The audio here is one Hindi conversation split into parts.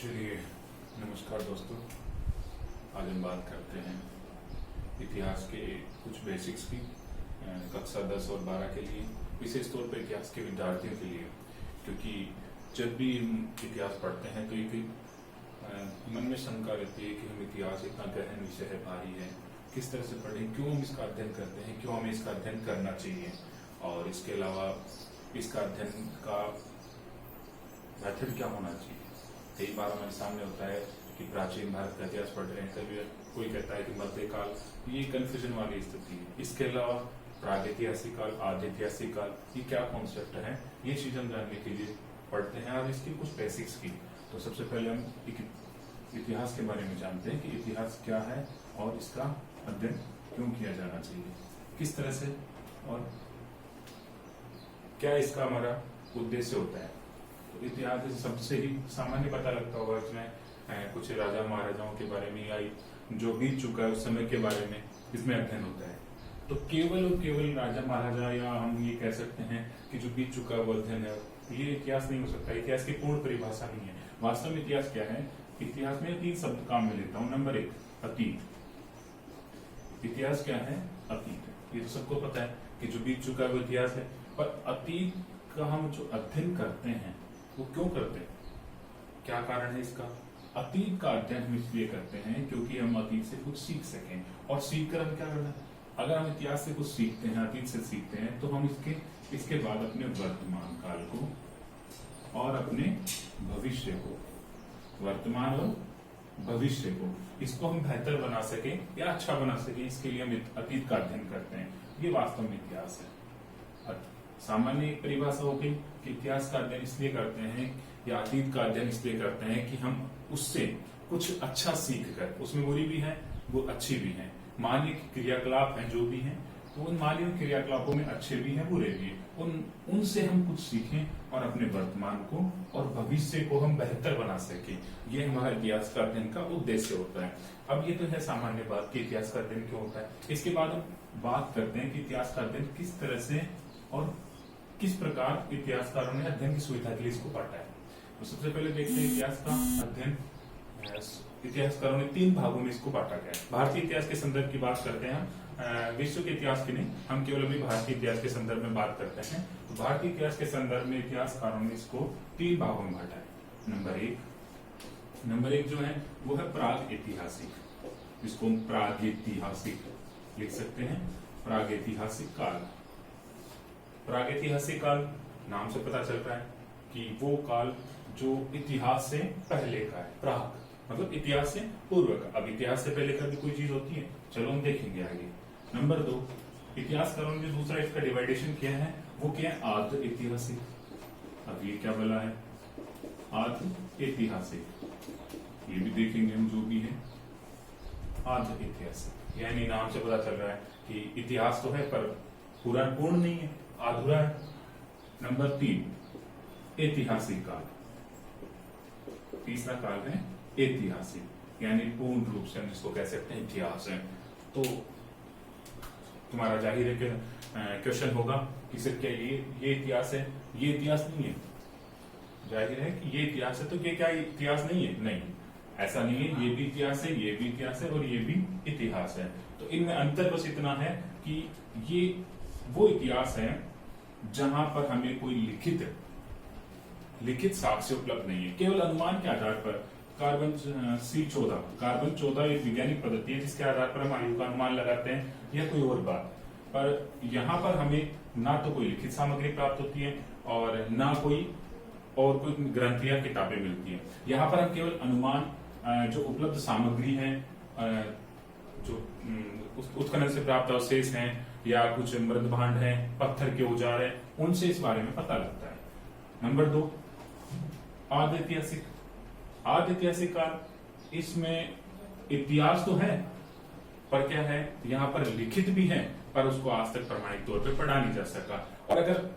चलिए, नमस्कार दोस्तों। आज हम बात करते हैं इतिहास के कुछ बेसिक्स की कक्षा 10 और 12 के लिए, विशेष तौर पर इतिहास के विद्यार्थियों के लिए, क्योंकि जब भी हम इतिहास पढ़ते हैं तो एक मन में शंका रहती है कि हम इतिहास इतना गहन विषय है, भारी है, किस तरह से पढ़ें, क्यों हम इसका अध्ययन करते हैं, क्यों हमें इसका अध्ययन करना चाहिए, और इसके अलावा इसका अध्ययन का मेथड क्या होना चाहिए। कई बार हमारे सामने होता है कि प्राचीन भारत का इतिहास पढ़ रहे हैं, कभी कोई कहता है कि मध्यकाल, ये कंफ्यूजन वाली स्थिति है। इसके अलावा प्रागैतिहासिक काल, आद्यैतिहासिक काल, ये क्या कॉन्सेप्ट है, ये चीज हम जानने के लिए पढ़ते हैं और इसकी कुछ बेसिक्स की। तो सबसे पहले हम इतिहास के बारे में जानते हैं कि इतिहास क्या है और इसका अध्ययन क्यों किया जाना चाहिए, किस तरह से, और क्या इसका हमारा उद्देश्य होता है। तो इतिहास सबसे ही सामान्य पता लगता होगा, इसमें कुछ राजा महाराजाओं के बारे में या जो बीत चुका है उस समय के बारे में इसमें अध्ययन होता है। तो केवल और केवल राजा महाराजा, या हम ये कह सकते हैं कि जो बीत चुका है वो अध्ययन है, ये इतिहास नहीं हो सकता। इतिहास की पूर्ण परिभाषा नहीं है। वास्तव में इतिहास क्या है? इतिहास में 3 शब्द काम में लेता हूँ। नंबर 1, अतीत। इतिहास क्या है? अतीत। ये तो सबको पता है कि जो बीत चुका है वो इतिहास है, पर अतीत का हम जो अध्ययन करते हैं वो क्यों करते हैं, क्या कारण है इसका? अतीत का अध्ययन हम इसलिए करते हैं क्योंकि हम अतीत से कुछ सीख सकें, और सीख कर हम क्या करना है? अगर हम इतिहास से कुछ सीखते हैं, अतीत से सीखते हैं, तो हम इसके बाद अपने वर्तमान काल को और अपने भविष्य को, वर्तमान और भविष्य को, इसको हम बेहतर बना सके या अच्छा बना सके, इसके लिए हम अतीत का अध्ययन करते हैं। ये वास्तव में इतिहास है। सामान्य परिभाषा हो गई कि इतिहास का अध्ययन इसलिए करते हैं या अतीत का अध्ययन इसलिए करते हैं कि हम उससे कुछ अच्छा सीख कर, उसमें बुरी भी है वो अच्छी भी है, मानवीय क्रियाकलाप हैं जो भी हैं, तो उन मानवीय क्रियाकलापों में अच्छे भी हैं बुरे भी हैं, उनसे हम कुछ सीखें और अपने वर्तमान को और भविष्य को हम बेहतर बना सके। ये हमारा इतिहास का अध्ययन का उद्देश्य होता है। अब ये तो है सामान्य बात कि इतिहास का अध्ययन क्यों होता है। इसके बाद हम बात करते हैं कि इतिहास का अध्ययन किस तरह से और किस प्रकार इतिहासकारों ने अध्ययन की सुविधा के लिए इसको बांटा है। तो सबसे पहले देखते हैं इतिहास का अध्ययन इतिहासकारों ने 3 भागों में इसको बांटा गया है। भारतीय इतिहास के संदर्भ की बात करते हैं, विश्व के इतिहास की नहीं, हम केवल अभी भारतीय इतिहास के संदर्भ में बात करते हैं। तो भारतीय इतिहास के संदर्भ में इतिहासकारों ने इसको 3 भागों में बांटा है। नंबर एक जो है वो है प्राग ऐतिहासिक, जिसको हम प्रागैतिहासिक लिख सकते हैं। प्रागैतिहासिक काल। प्रागैतिहासिक काल नाम से पता चल रहा है कि वो काल जो इतिहास से पहले का है। प्राग मतलब इतिहास से पूर्व का। अब इतिहास से पहले का भी कोई चीज होती है, चलो हम देखेंगे आगे। नंबर 2, इतिहासकारों ने दूसरा इसका डिवाइडेशन किया है, वो क्या है? आद्य ऐतिहासिक। अब ये क्या बोला है? आद्य ऐतिहासिक। ये भी देखेंगे हम जो भी है। आद्य ऐतिहासिक यानी नाम से पता चल रहा है कि इतिहास तो है पर पूरा पूर्ण नहीं है, अधूरा है। नंबर 3, ऐतिहासिक काल। तीसरा काल है ऐतिहासिक, यानी पूर्ण रूप से हम जिसको कह सकते हैं इतिहास है। तो तुम्हारा जाहिर है कि क्वेश्चन होगा कि सर क्या ये इतिहास है? ये इतिहास नहीं है। जाहिर है कि ये इतिहास है, तो ये क्या इतिहास नहीं है? नहीं, ऐसा नहीं है। ये भी इतिहास है, ये भी इतिहास है और ये भी इतिहास है। तो इनमें अंतर बस इतना है कि ये वो इतिहास है जहां पर हमें कोई लिखित साक्ष्य उपलब्ध नहीं है, केवल अनुमान के आधार पर। कार्बन 14 एक वैज्ञानिक पद्धति है जिसके आधार पर हम आयु का अनुमान लगाते हैं या कोई और बात। पर यहाँ पर हमें ना तो कोई लिखित सामग्री प्राप्त होती है और ना कोई ग्रंथ या किताबें मिलती है। यहाँ पर हम केवल अनुमान, जो उपलब्ध सामग्री है, जो उत्खनन से प्राप्त अवशेष हैं या कुछ मृद भांड है, पत्थर के औजार है, उनसे इस बारे में पता लगता है। नंबर 2, आद्यैतिहासिक काल। इसमें इतिहास तो है पर क्या है, यहाँ पर लिखित भी है पर उसको आज तक प्रमाणिक तौर पर पढ़ा नहीं जा सका, और अगर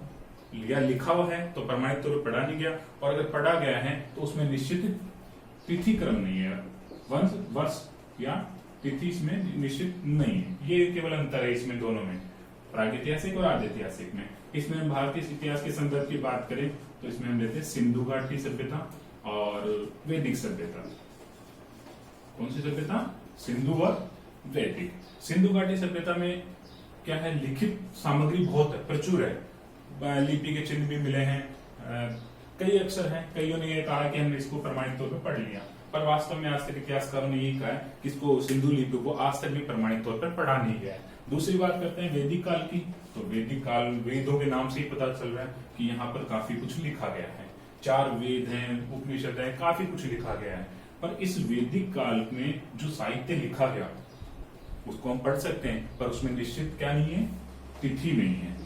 या लिखा हुआ है तो प्रमाणिक तौर पर पढ़ा नहीं गया, और अगर पढ़ा गया है तो उसमें निश्चित तिथि क्रम नहीं है, वर्ष या तिथि इसमें निश्चित नहीं है। ये केवल अंतर है इसमें दोनों में, प्रागैतिहासिक और आद्यैतिहासिक में। इसमें हम भारतीय इतिहास के संदर्भ की बात करें तो इसमें हम लेते हैं सिंधु घाटी सभ्यता और वैदिक सभ्यता। कौन सी सभ्यता? सिंधु और वैदिक। सिंधु घाटी सभ्यता में क्या है, लिखित सामग्री बहुत है, प्रचुर है, लिपि के चिन्ह भी मिले हैं, कई अक्षर हैं। कईयों ने यह कहा कि हमने इसको प्रमाणिक तौर पर पढ़ लिया, पर वास्तव में आज तक इतिहासकारों ने यही कहा है कि इसको सिंधु लिपि को आज तक भी प्रमाणिक तौर पर पढ़ा नहीं गया है। दूसरी बात करते हैं वैदिक काल की, तो वैदिक काल वेदों के नाम से ही पता चल रहा है कि यहाँ पर काफी कुछ लिखा गया है, 4 वेद हैं, उपनिषद है, काफी कुछ लिखा गया है। पर इस वैदिक काल में जो साहित्य लिखा गया उसको हम पढ़ सकते हैं, पर उसमें निश्चित क्या नहीं है, तिथि नहीं है।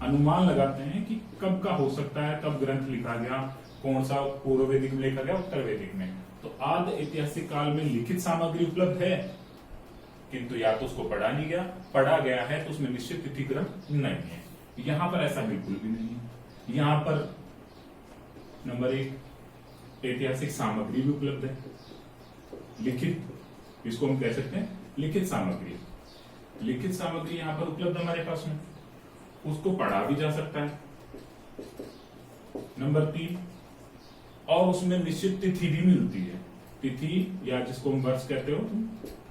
अनुमान लगाते हैं कि कब का हो सकता है, कब ग्रंथ लिखा गया, कौन सा पूर्व वैदिक में लिखा गया, उत्तर वैदिक में। तो आदि ऐतिहासिक काल में लिखित सामग्री उपलब्ध है, किंतु या तो उसको पढ़ा नहीं गया, पढ़ा गया है तो उसमें निश्चित तिथि ग्रंथ नहीं है। यहां पर ऐसा बिल्कुल भी नहीं है। यहां पर नंबर 1 ऐतिहासिक सामग्री भी उपलब्ध है, लिखित, इसको हम कह सकते हैं लिखित सामग्री। लिखित सामग्री यहां पर उपलब्ध हमारे पास में, उसको पढ़ा भी जा सकता है। नंबर 3, और उसमें निश्चित तिथि भी मिलती है। तिथि या जिसको हम वर्ष कहते हो,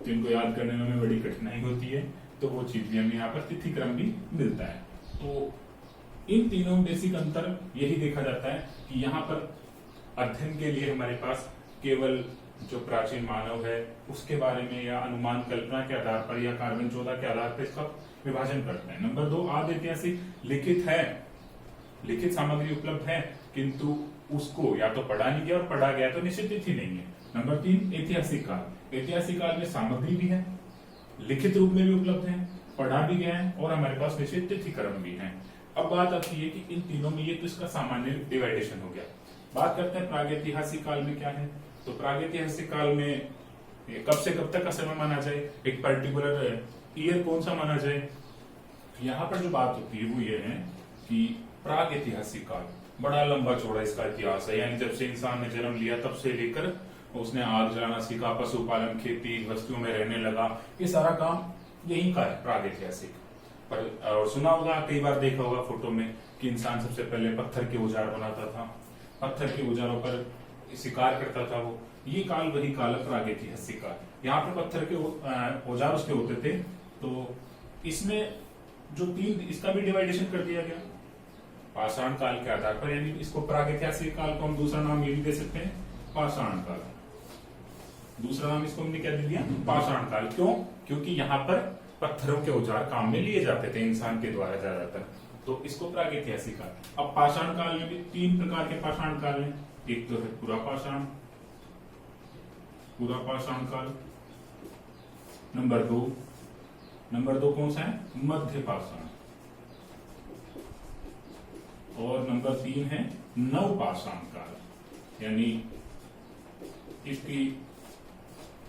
जिनको याद करने में हमें बड़ी कठिनाई होती है, तो वो चीज भी हमें यहाँ पर तिथि क्रम भी मिलता है। तो इन तीनों में बेसिक अंतर यही देखा जाता है कि यहाँ पर अध्ययन के लिए हमारे पास केवल जो प्राचीन मानव है उसके बारे में या अनुमान कल्पना के आधार पर या कार्बन 14 के आधार पर इसका विभाजन करते हैं। नंबर 2, आदि ऐतिहासिक लिखित है, लिखित सामग्री उपलब्ध है, किंतु उसको या तो पढ़ा नहीं गया और पढ़ा गया तो निश्चित तिथि नहीं है। नंबर 3, ऐतिहासिक काल। ऐतिहासिक काल में सामग्री भी है, लिखित रूप में भी उपलब्ध है, पढ़ा भी गया है और हमारे पास निश्चित तिथि क्रम भी है। अब बात आती है कि इन तीनों में ये तो इसका सामान्य डिवाइडेशन हो गया। बात करते हैं प्रागैतिहासिक काल में क्या है। तो प्रागैतिहासिक काल में कब से कब तक का समय माना जाए, एक पर्टिकुलर ईयर कौन सा माना जाए। यहाँ पर जो बात होती है वो ये है कि प्रागैतिहासिक काल बड़ा लंबा चौड़ा इसका इतिहास है, यानी जब से इंसान ने जन्म लिया तब से लेकर उसने आग जलाना सीखा, पशुपालन, खेती, बस्तियों में रहने लगा, ये सारा काम यही का है प्रागैतिहासिक। पर और सुना होगा, कई बार देखा होगा फोटो में कि इंसान सबसे पहले पत्थर के औजार बनाता था, पत्थर के औजारों पर शिकार करता था। वो ये काल वही काल है प्रागैतिहासिक काल। यहाँ पे पत्थर के औजार उसके होते थे। तो इसमें जो 3, इसका भी डिवाइडेशन कर दिया गया पाषाण काल के आधार पर, यानी इसको प्रागैतिहासिक काल को हम दूसरा नाम ये भी दे सकते हैं पाषाण काल। दूसरा नाम इसको हमने क्या दे दिया, पाषाण काल। क्यों? क्योंकि यहाँ पर पत्थरों के औजार काम में लिए जाते थे इंसान के द्वारा ज्यादातर, तो इसको प्रागैतिहासिक काल। अब पाषाण काल में भी 3 प्रकार के पाषाण काल हैं। एक तो है पुरा पाषाण, पुरा पाषाण काल। नंबर 2 कौन सा है, मध्य पाषाण। और नंबर 3 है नवपाषाण काल, यानी इसकी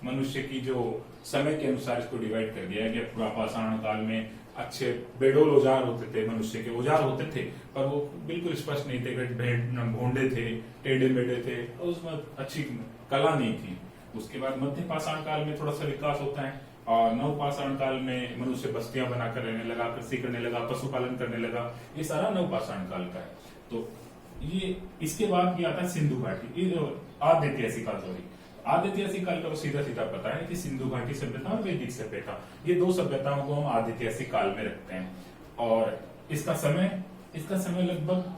मनुष्य की जो समय के अनुसार इसको डिवाइड कर दिया गया। पुरापाषाण काल में अच्छे बेडोल औजार होते थे, मनुष्य के औजार होते थे, पर वो बिल्कुल स्पष्ट नहीं थे, भोंडे थे, टेढ़े मेढ़े थे, उसमें अच्छी कला नहीं थी। उसके बाद मध्य पाषाण काल में थोड़ा सा विकास होता है, और नवपाषाण काल में मनुष्य बस्तियां बनाकर रहने लगा, कृषि करने लगा, पशुपालन करने लगा। ये सारा नवपाषाण काल का है। तो ये इसके बाद ये आता है सिंधु घाटी, आदि ऐतिहासिक काल। सॉरी, आदि ऐतिहासिक काल का तो सीधा सीधा पता है कि सिंधु घाटी सभ्यता और वैदिक सभ्यता, ये 2 सभ्यताओं को हम आदि ऐतिहासिक काल में रखते हैं। और इसका समय लगभग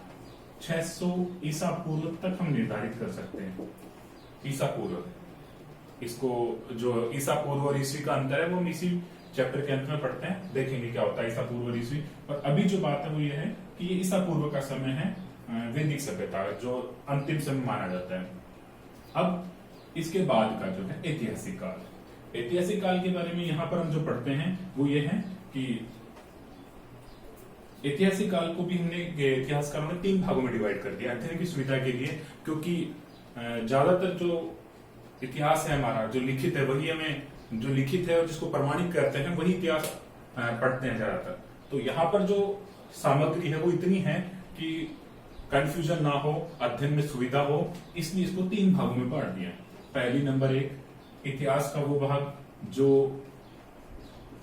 600 ईसा पूर्व तक हम निर्धारित कर सकते हैं। ईसा पूर्व, इसको जो ईसा पूर्व और ईस्वी का अंतर है वो हम इसी चैप्टर के अंत में पढ़ते हैं, देखेंगे क्या होता है ईसा पूर्व और ईस्वी। पर अभी जो बात है वो ये है कि ये ईसा पूर्व का समय है वैदिक सभ्यता, जो अंतिम समय माना जाता है। अब इसके बाद का जो है ऐतिहासिक काल। ऐतिहासिक काल के बारे में यहाँ पर हम जो पढ़ते हैं वो ये है कि ऐतिहासिक काल को भी हमने इतिहासकारों ने 3 भागों में डिवाइड कर दिया अध्ययन की सुविधा के लिए, क्योंकि ज्यादातर जो इतिहास है हमारा जो लिखित है वही हमें, जो लिखित है और जिसको प्रमाणित करते हैं वही इतिहास पढ़ते हैं ज्यादातर। तो यहाँ पर जो सामग्री है वो इतनी है कि कंफ्यूजन ना हो, अध्ययन में सुविधा हो, इसलिए इसको 3 भागों में बांट दिया। पहली नंबर 1, इतिहास का वो भाग जो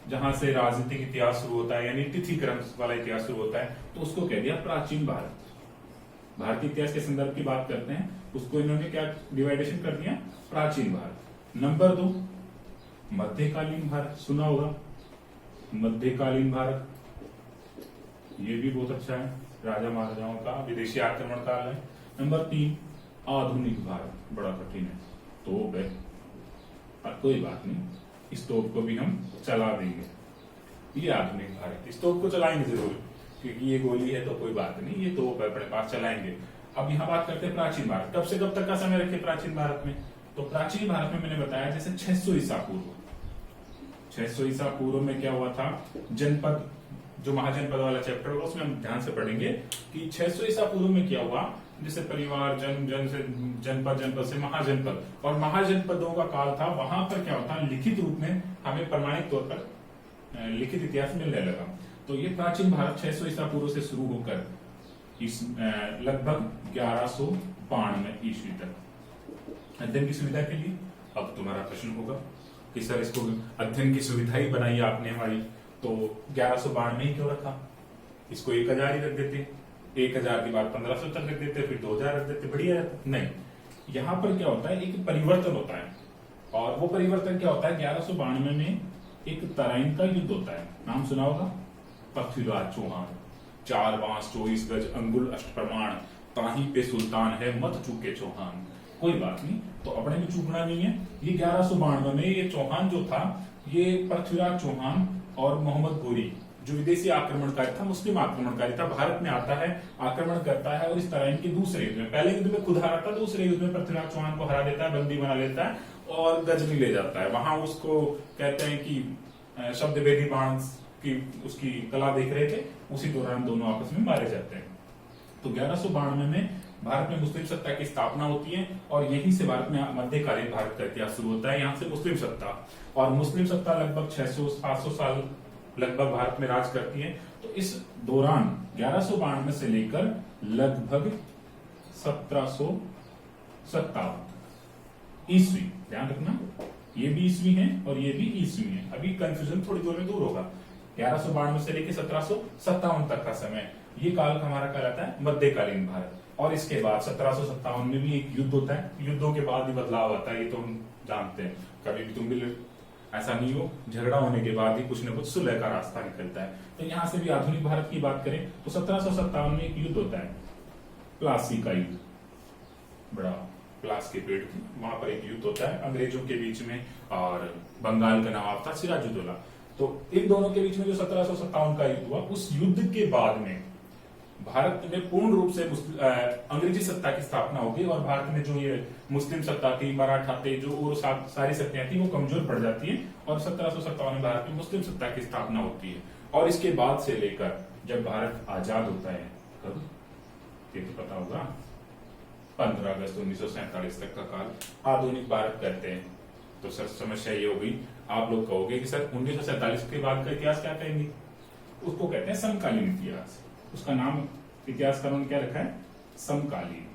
जहां से राजनीतिक इतिहास शुरू होता है, यानी तिथि क्रम वाला इतिहास शुरू होता है, तो उसको कह दिया प्राचीन भारत। भारतीय इतिहास के संदर्भ की बात करते हैं, उसको इन्होंने क्या डिवाइडेशन कर दिया, प्राचीन भारत। नंबर 2 मध्यकालीन भारत, सुना होगा मध्यकालीन भारत, ये भी बहुत अच्छा है, राजा महाराजाओं का विदेशी आक्रमण काल है। नंबर 3 आधुनिक भारत, बड़ा कठिन है, तोप है पर कोई बात नहीं, इस तोप को भी हम चला देंगे। ये आधुनिक भारत, इस तोप को चलाएंगे जरूर, क्योंकि ये गोली है तो कोई बात नहीं, ये तोप है अपने पास, चलाएंगे। अब यहाँ बात करते हैं प्राचीन भारत, कब से कब तक का समय रखे प्राचीन भारत में। तो प्राचीन भारत में मैंने बताया जैसे 600 ईसा पूर्व, 600 ईसा पूर्व में क्या हुआ था, जनपद, जो महाजनपद वाला चैप्टर होगा उसमें हम ध्यान से पढ़ेंगे कि 600 ईसा पूर्व में क्या हुआ, जैसे परिवार, जन से जनपद, जनपद से महाजनपद, और महाजनपदों का काल था। वहां पर क्या होता, लिखित रूप में हमें प्रमाणिक तौर पर लिखित इतिहास मिलने लगा। तो ये प्राचीन भारत 600 ईसा पूर्व से शुरू होकर इस लगभग 1192 ईस्वी तक। अध्ययन की सुविधा के लिए अब तुम्हारा प्रश्न होगा कि सर इसको अध्ययन की सुविधा ही बनाई आपने हमारी, तो 1192 ही क्यों रखा, इसको 1000 ही रख देते, 1000 के बाद 1500 तक रख देते, फिर 2000 रख देते, बढ़िया रहता। नहीं, यहाँ पर क्या होता है, एक परिवर्तन होता है, और वो परिवर्तन क्या होता है, 1192 में एक तराइन का युद्ध होता है, नाम सुना होगा, पृथ्वीराज चौहान, 4 बांस 24 गज अंगुल अष्ट प्रमाण, ताही पे सुल्तान है मत चूके चौहान। कोई बात नहीं, तो अपने भी चूकना नहीं है। ये 1192 में ये चौहान जो था, ये पृथ्वीराज चौहान और मोहम्मद गोरी, जो विदेशी आक्रमणकारी था, मुस्लिम आक्रमणकारी था, भारत में आता है, आक्रमण करता है, और इस तरह इनके दूसरे युद्ध में, पहले युद्ध में खुद हारा था, दूसरे युद्ध में पृथ्वीराज चौहान को हरा देता है, बंदी बना लेता है और गजनी ले जाता है। वहां उसको कहते हैं कि शब्द वेदी बाण की उसकी कला देख रहे थे, उसी दौरान दोनों आपस में मारे जाते हैं। तो 1192 में भारत में मुस्लिम सत्ता की स्थापना होती है, और यहीं से भारत में मध्यकालीन भारत का इतिहास शुरू होता है। यहाँ से मुस्लिम सत्ता, और मुस्लिम सत्ता लगभग 600-700 साल लगभग भारत में राज करती है। तो इस दौरान 1192 से लेकर लगभग 1757 ईस्वी, ध्यान रखना, ये भी ईस्वी है और ये भी ईस्वी है, अभी कंफ्यूजन थोड़ी देर में दूर होगा। 1192 से लेकर 1757 तक का समय, ये काल हमारा कहलाता है मध्यकालीन भारत। और इसके बाद 1757 में भी एक युद्ध होता है, युद्धों के बाद भी बदलाव आता है, ये तो हम जानते हैं, कभी भी तुम भी ऐसा नहीं हो, झगड़ा होने के बाद ही कुछ न कुछ सुलह का रास्ता निकलता है। तो यहां से भी आधुनिक भारत की बात करें तो 1757 में एक युद्ध होता है, प्लासी का युद्ध, बड़ा प्लास के पेड़ थी, वहां पर एक युद्ध होता है अंग्रेजों के बीच में, और बंगाल का नवाब था सिराजुद्दौला। तो इन दोनों के बीच में जो 1757 का युद्ध हुआ, उस युद्ध के बाद में भारत में पूर्ण रूप से अंग्रेजी सत्ता की स्थापना होगी, और भारत में जो ये मुस्लिम सत्ता थी, मराठा थे, जो और सारी सत्ताएं थी, वो कमजोर पड़ जाती है, और 1757 में भारत में मुस्लिम सत्ता की स्थापना होती है। और इसके बाद से लेकर जब भारत आजाद होता है, कब, ये तो पता होगा, 15 अगस्त 1947 तक का काल आधुनिक भारत कहते हैं। तो सर समस्या ये होगी, आप लोग कहोगे कि सर 1947 के बाद का इतिहास क्या कहेंगे, उसको कहते हैं समकालीन इतिहास। उसका नाम इतिहासकारों ने क्या रखा है, समकालीन,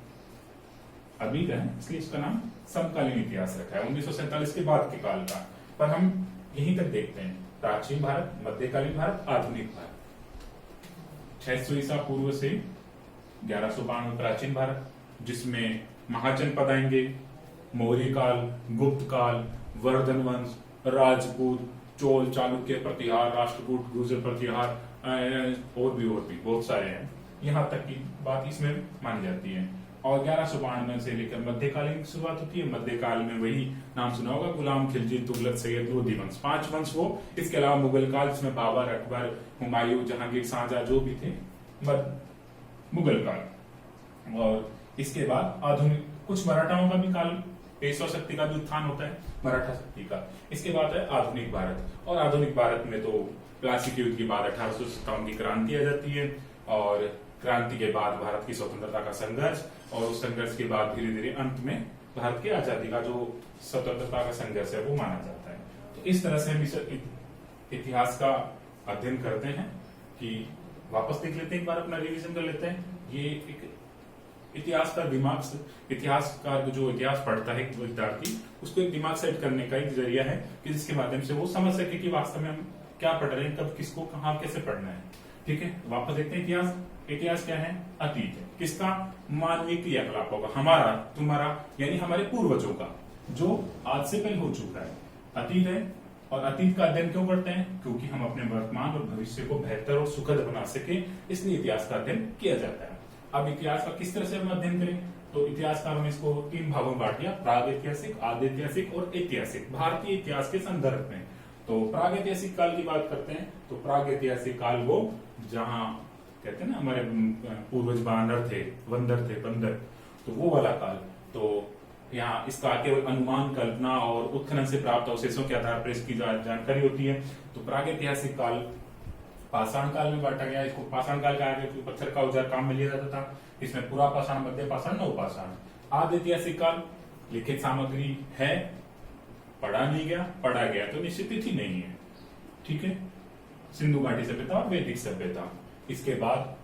अभी का है इसलिए इसका नाम समकालीन इतिहास रखा है, 1947 के बाद के काल का। पर हम यहीं तक देखते हैं, प्राचीन भारत, मध्यकालीन भारत, आधुनिक भारत। 600 ईसा पूर्व से 1192 प्राचीन भारत, जिसमें महाजनपद आएंगे, मौर्य काल, गुप्त काल, वर्धन वंश, राजपूत, चोल, चालुक्य प्रतिहार, राष्ट्रकूट, गुर्जर प्रतिहार, और भी बहुत सारे हैं, यहाँ तक की बात इसमें मानी जाती है। और 1192 से लेकर मध्यकालीन की शुरुआत होती है। मध्यकाल में वही नाम सुना होगा, गुलाम खिलजी, तुगलक, सैयद, लोधी वंश, 5 वंश वो। इसके अलावा मुगल काल, जिसमें बाबर, अकबर, हुमायूं, जहांगीर, शाहजहां जो भी थे, मुगल काल। और इसके बाद आधुनिक, कुछ मराठाओं का भी काल, पेशवा शक्ति का भी उत्थान होता है, मराठा शक्ति का। इसके बाद है आधुनिक भारत, और आधुनिक भारत में तो प्लासी के युद्ध के बाद 1857 की क्रांति आ जाती है, और क्रांति के बाद भारत की स्वतंत्रता का संघर्ष, और उस संघर्ष के बाद धीरे धीरे अंत में भारत की आजादी का जो स्वतंत्रता का संघर्ष है वो माना जाता है। तो इस तरह से हम इस इतिहास का अध्ययन करते हैं कि वापस देख लेते हैं, एक बार अपना रिवीजन कर लेते हैं। ये एक इतिहास का दिमाग, इतिहासकार जो इतिहास पढ़ता है विद्यार्थी, उसको एक दिमाग सेट करने का एक जरिया है कि जिसके माध्यम से वो समझ सके कि वास्तव में हम क्या पढ़ रहे हैं, कब, किसको, कहाँ, कैसे पढ़ना है। ठीक है, वापस देखते हैं इतिहास। इतिहास क्या है? अतीत है। किसका? मानवीय क्रियाकलापों का, हमारा, तुम्हारा, यानी हमारे पूर्वजों का, जो आज से पहले हो चुका है, अतीत है। और अतीत का अध्ययन क्यों करते हैं? क्योंकि हम अपने वर्तमान और भविष्य को बेहतर और सुखद बना सके, इसलिए इतिहास का अध्ययन किया जाता है। अब इतिहास का किस तरह से हम अध्ययन करें? तो इतिहासकारों ने इसको 3 भागों में बांट दिया, प्राग ऐतिहासिक, आदि ऐतिहासिक और ऐतिहासिक, भारतीय इतिहास के संदर्भ में। तो प्राग ऐतिहासिक काल की बात करते हैं तो प्राग ऐतिहासिक काल वो जहां कहते हैं ना हमारे पूर्वज बानर थे, बंदर, तो वो वाला काल। तो यहाँ इसका केवल अनुमान, कल्पना और उत्खनन से प्राप्त अवशेषों के आधार पर इसकी जानकारी होती है। तो प्राग ऐतिहासिक काल पाषाण काल में बांटा गया। इसको पाषाण काल कहा गया क्योंकि पत्थर का औजार काम में लिया जाता था। इसमें पूरा पाषाण, मध्य पाषाण, नव पाषाण। आदि ऐतिहासिक काल लिखित सामग्री है, पढ़ा नहीं गया, पढ़ा गया तो निश्चित तिथि नहीं है, ठीक है। सिंधु घाटी सभ्यता और वैदिक सभ्यता। इसके बाद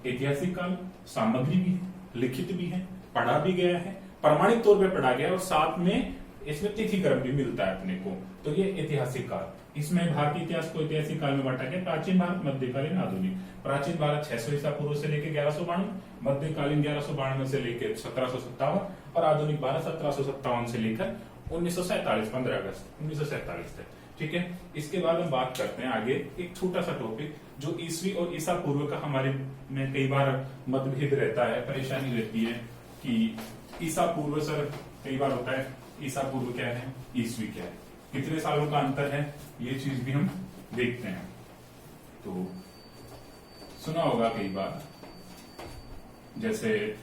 ऐतिहासिक काल सामग्री भी है, लिखित भी है, पढ़ा भी गया है, प्रमाणिक तौर पे पढ़ा गया और साथ में इसमें तिथि क्रम भी मिलता है अपने को। तो ये ऐतिहासिक काल। इसमें भारतीय इतिहास को ऐतिहासिक काल में बांटा गया, प्राचीन भारत, मध्यकालीन, आधुनिक। प्राचीन भारत 600 ईसा पूर्व से लेकर 1192, मध्यकालीन 1192 से लेकर 1757 और आधुनिक भारत 1757 से लेकर 1947, 15 अगस्त 1947 तक, ठीक है। इसके बाद हम बात करते हैं आगे एक छोटा सा टॉपिक जो ईसवी और ईसा पूर्व का हमारे में कई बार मतभेद रहता है, परेशानी रहती है कि ईसा पूर्व सर कई बार होता है, ईसा पूर्व क्या है, ईसवी क्या है, कितने सालों का अंतर है, ये चीज भी हम देखते हैं। तो सुना होगा कई बार, जैसे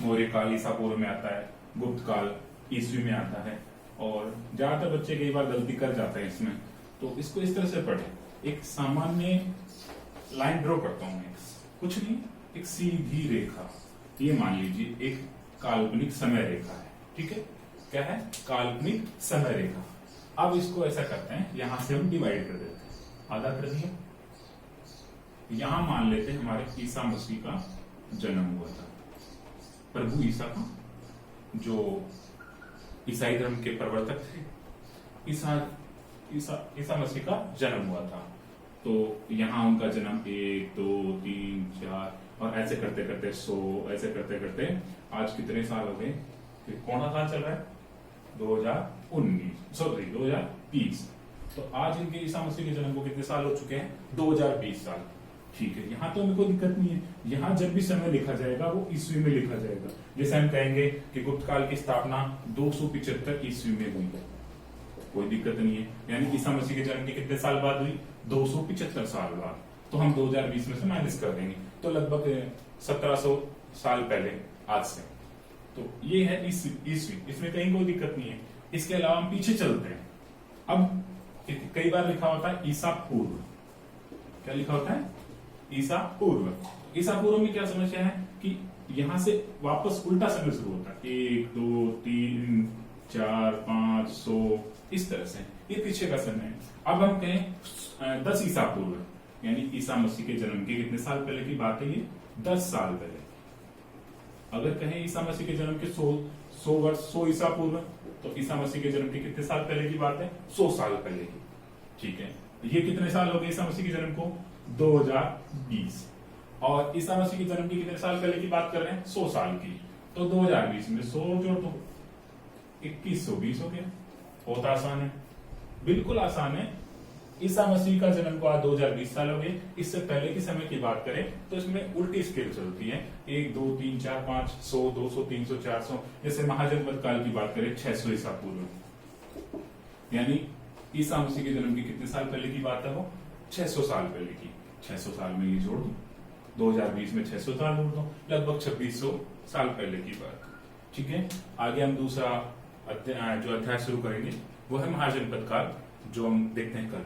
मौर्य काल ईसा पूर्व में आता है, गुप्त काल ईसवी में आता है, और ज्यादातर बच्चे कई बार गलती कर जाते हैं इसमें। तो इसको इस तरह से पढ़े, एक सामान्य लाइन ड्रॉ करता हूं, कुछ नहीं, एक सीधी रेखा, ये मान लीजिए एक काल्पनिक समय रेखा है, ठीक है। क्या है? काल्पनिक समय रेखा। अब इसको ऐसा करते हैं, यहां से हम डिवाइड कर देते हैं, आधा कर दिया। यहां मान लेते हैं हमारे ईसा मसीह का जन्म हुआ था, प्रभु ईसा का, जो ईसाई धर्म के प्रवर्तक थे, ईसा मसीह का जन्म हुआ था। तो यहाँ उनका जन्म 1, 2, 3, 4 और ऐसे करते करते 100, ऐसे करते करते आज कितने साल हो गए? कौन सा साल चल रहा है? 2030। तो आज इनके ईसा मसीह के जन्म को कितने साल हो चुके हैं? 2020 साल, ठीक है। यहाँ तो हमें कोई दिक्कत नहीं है, यहाँ जब भी समय लिखा जाएगा वो ईस्वी में लिखा जाएगा। जैसे हम कहेंगे कि गुप्त काल की स्थापना 275 ईस्वी में हुई, कोई दिक्कत नहीं है। यानी ईसा मसीह के जन्म के कितने साल बाद हुई? 275 साल बाद। तो हम 2020 में से माइनस कर देंगे, तो लगभग 1700 साल पहले आज से। तो ये है ईस्वी, इसमें कहीं कोई दिक्कत नहीं है। इसके अलावा हम पीछे चलते हैं। अब कई बार लिखा होता है ईसा पूर्व, क्या लिखा होता है? ईसा पूर्व। ईसा पूर्व में क्या समस्या है कि यहां से वापस उल्टा समय शुरू होता है, 1, 2, 3, 4, 5, 100, इस तरह से, ये पीछे का समय है। अब हम कहें 10 ईसा पूर्व, यानी ईसा मसीह के जन्म के कितने साल पहले की बात है ये? 10 साल पहले। अगर कहें ईसा मसीह के जन्म के 100 वर्ष, 100 ईसा पूर्व, तो ईसा मसीह के जन्म के कितने साल पहले की बात है? 100 साल पहले की, ठीक है। ये कितने साल हो गए ईसा मसीह के जन्म को? 2020। और ईसा मसीह के जन्म की कितने साल पहले की बात कर रहे हैं? 100 साल की। तो 2020 में 100 जोड़ दो, 2120 हो गया। बहुत आसान है, बिल्कुल आसान है। ईसा मसीह का जन्म को आज 2020 साल हो गए। इससे पहले के समय की बात करें तो इसमें उल्टी स्केल चलती है, 1, 2, 3, 4, 5, 100, 200, 300, 400। जैसे महाजनपद काल की बात करें 600 ईसा पूर्व, यानी ईसा मसीह के जन्म की कितने साल पहले की बात है? वो 600 साल पहले की। 600 साल में ये जोड़ दो, 2020 में 600 साल जोड़ दो, लगभग 2600 साल पहले की बात, ठीक है। आगे हम दूसरा जो अध्याय शुरू करेंगे वो है महाजनपद काल, जो हम देखते हैं कल।